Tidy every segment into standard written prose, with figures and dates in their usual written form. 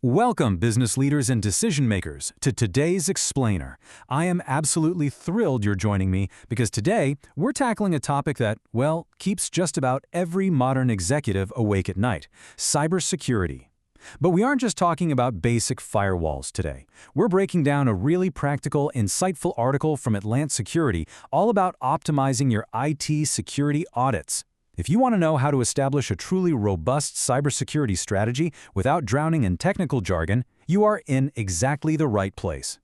Welcome, business leaders and decision makers, to today's Explainer. I am absolutely thrilled you're joining me because today we're tackling a topic that, well, keeps just about every modern executive awake at night: cybersecurity. But we aren't just talking about basic firewalls today. We're breaking down a really practical, insightful article from Atlant Security all about optimizing your IT security audits. If you want to know how to establish a truly robust cybersecurity strategy without drowning in technical jargon, you are in exactly the right place.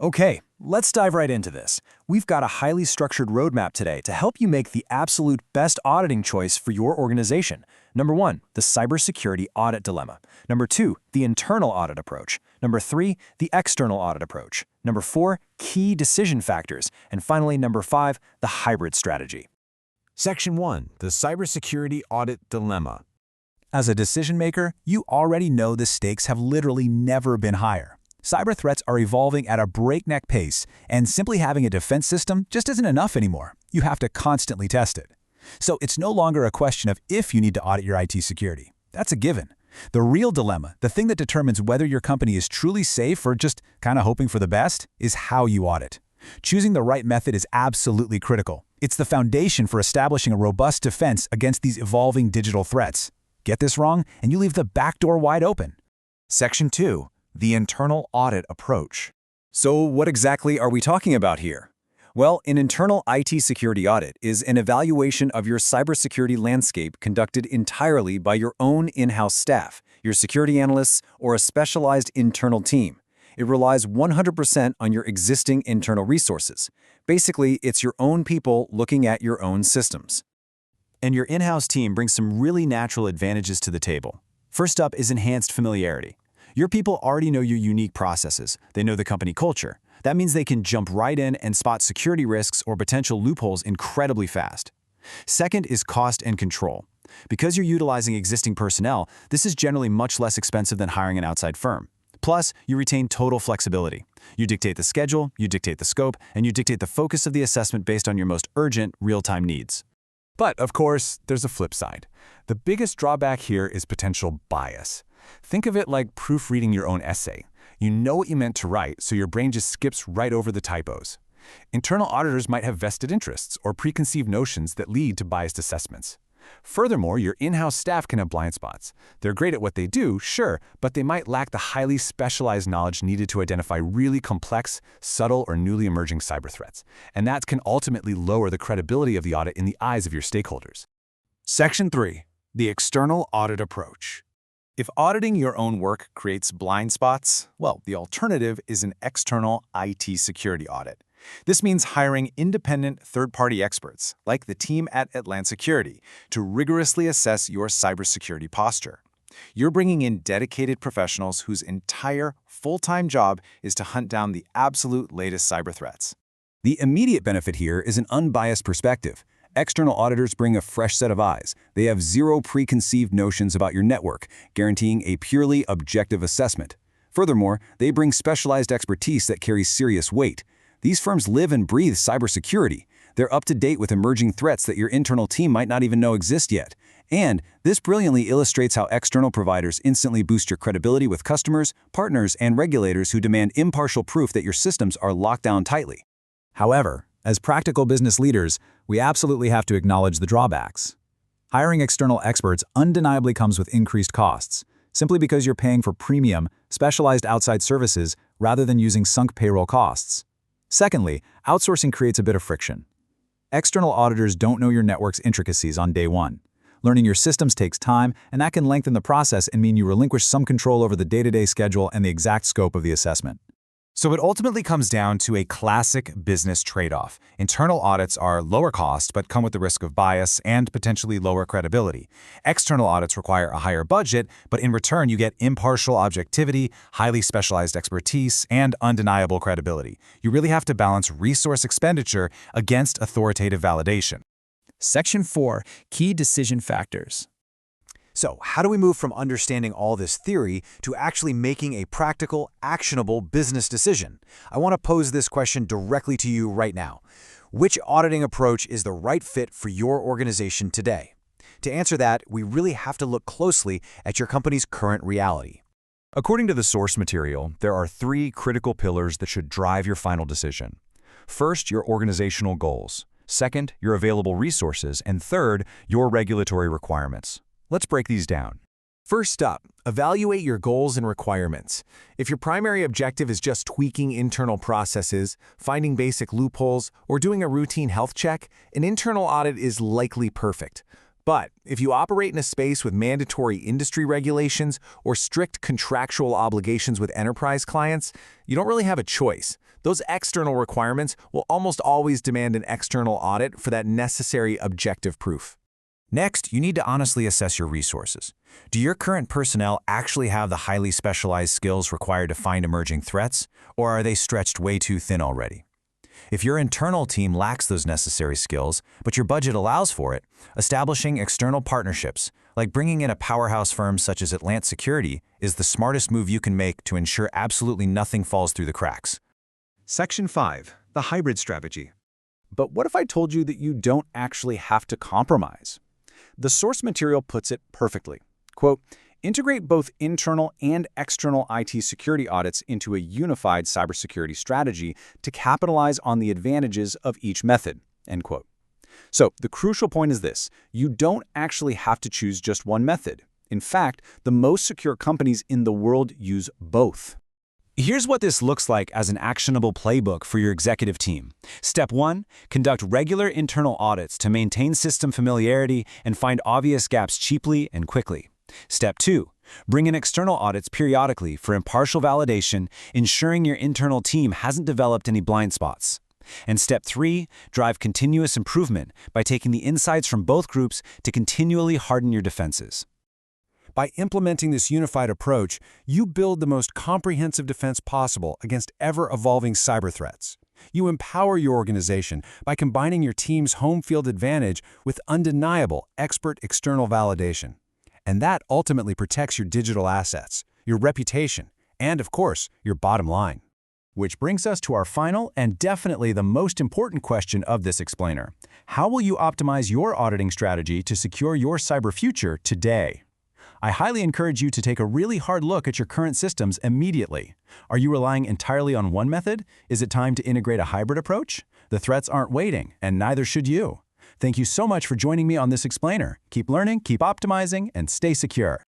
Okay, let's dive right into this. We've got a highly structured roadmap today to help you make the absolute best auditing choice for your organization. Number 1, the cybersecurity audit dilemma. Number 2, the internal audit approach. Number 3, the external audit approach. Number 4, key decision factors. And finally, number 5, the hybrid strategy. Section 1, the cybersecurity audit dilemma. As a decision maker, you already know the stakes have literally never been higher. Cyber threats are evolving at a breakneck pace, and simply having a defense system just isn't enough anymore. You have to constantly test it. So it's no longer a question of if you need to audit your IT security. That's a given. The real dilemma, the thing that determines whether your company is truly safe or just kind of hoping for the best, is how you audit. Choosing the right method is absolutely critical. It's the foundation for establishing a robust defense against these evolving digital threats. Get this wrong, and you leave the back door wide open. Section 2, the internal audit approach. So what exactly are we talking about here? Well, an internal IT security audit is an evaluation of your cybersecurity landscape conducted entirely by your own in-house staff, your security analysts, or a specialized internal team. It relies 100% on your existing internal resources. Basically, it's your own people looking at your own systems. And your in-house team brings some really natural advantages to the table. First up is enhanced familiarity. Your people already know your unique processes. They know the company culture. That means they can jump right in and spot security risks or potential loopholes incredibly fast. Second is cost and control. Because you're utilizing existing personnel, this is generally much less expensive than hiring an outside firm. Plus, you retain total flexibility. You dictate the schedule, you dictate the scope, and you dictate the focus of the assessment based on your most urgent, real-time needs. But, of course, there's a flip side. The biggest drawback here is potential bias. Think of it like proofreading your own essay. You know what you meant to write, so your brain just skips right over the typos. Internal auditors might have vested interests or preconceived notions that lead to biased assessments. Furthermore, your in-house staff can have blind spots. They're great at what they do, sure, but they might lack the highly specialized knowledge needed to identify really complex, subtle, or newly emerging cyber threats. And that can ultimately lower the credibility of the audit in the eyes of your stakeholders. Section 3, the external audit approach. If auditing your own work creates blind spots, well, the alternative is an external IT security audit. This means hiring independent third-party experts, like the team at Atlant Security, to rigorously assess your cybersecurity posture. You're bringing in dedicated professionals whose entire full-time job is to hunt down the absolute latest cyber threats. The immediate benefit here is an unbiased perspective. External auditors bring a fresh set of eyes. They have zero preconceived notions about your network, guaranteeing a purely objective assessment. Furthermore, they bring specialized expertise that carries serious weight. These firms live and breathe cybersecurity. They're up to date with emerging threats that your internal team might not even know exist yet. And this brilliantly illustrates how external providers instantly boost your credibility with customers, partners, and regulators who demand impartial proof that your systems are locked down tightly. However, as practical business leaders, we absolutely have to acknowledge the drawbacks. Hiring external experts undeniably comes with increased costs, simply because you're paying for premium, specialized outside services rather than using sunk payroll costs. Secondly, outsourcing creates a bit of friction. External auditors don't know your network's intricacies on day one. Learning your systems takes time, and that can lengthen the process and mean you relinquish some control over the day-to-day schedule and the exact scope of the assessment. So it ultimately comes down to a classic business trade-off. Internal audits are lower cost but come with the risk of bias and potentially lower credibility. External audits require a higher budget, but in return you get impartial objectivity, highly specialized expertise, and undeniable credibility. You really have to balance resource expenditure against authoritative validation. Section 4, key decision factors. So, how do we move from understanding all this theory to actually making a practical, actionable business decision? I want to pose this question directly to you right now. Which auditing approach is the right fit for your organization today? To answer that, we really have to look closely at your company's current reality. According to the source material, there are 3 critical pillars that should drive your final decision. First, your organizational goals. Second, your available resources. And third, your regulatory requirements. Let's break these down. First up, evaluate your goals and requirements. If your primary objective is just tweaking internal processes, finding basic loopholes, or doing a routine health check, an internal audit is likely perfect. But if you operate in a space with mandatory industry regulations or strict contractual obligations with enterprise clients, you don't really have a choice. Those external requirements will almost always demand an external audit for that necessary objective proof. Next, you need to honestly assess your resources. Do your current personnel actually have the highly specialized skills required to find emerging threats, or are they stretched way too thin already? If your internal team lacks those necessary skills, but your budget allows for it, establishing external partnerships, like bringing in a powerhouse firm such as Atlant Security, is the smartest move you can make to ensure absolutely nothing falls through the cracks. Section 5. The hybrid strategy. But what if I told you that you don't actually have to compromise? The source material puts it perfectly. Quote, integrate both internal and external IT security audits into a unified cybersecurity strategy to capitalize on the advantages of each method, end quote. So the crucial point is this: you don't actually have to choose just one method. In fact, the most secure companies in the world use both. Here's what this looks like as an actionable playbook for your executive team. Step 1, conduct regular internal audits to maintain system familiarity and find obvious gaps cheaply and quickly. Step 2, bring in external audits periodically for impartial validation, ensuring your internal team hasn't developed any blind spots. And Step 3, drive continuous improvement by taking the insights from both groups to continually harden your defenses. By implementing this unified approach, you build the most comprehensive defense possible against ever-evolving cyber threats. You empower your organization by combining your team's home field advantage with undeniable expert external validation. And that ultimately protects your digital assets, your reputation, and, of course, your bottom line. Which brings us to our final and definitely the most important question of this explainer. How will you optimize your auditing strategy to secure your cyber future today? I highly encourage you to take a really hard look at your current systems immediately. Are you relying entirely on one method? Is it time to integrate a hybrid approach? The threats aren't waiting, and neither should you. Thank you so much for joining me on this explainer. Keep learning, keep optimizing, and stay secure.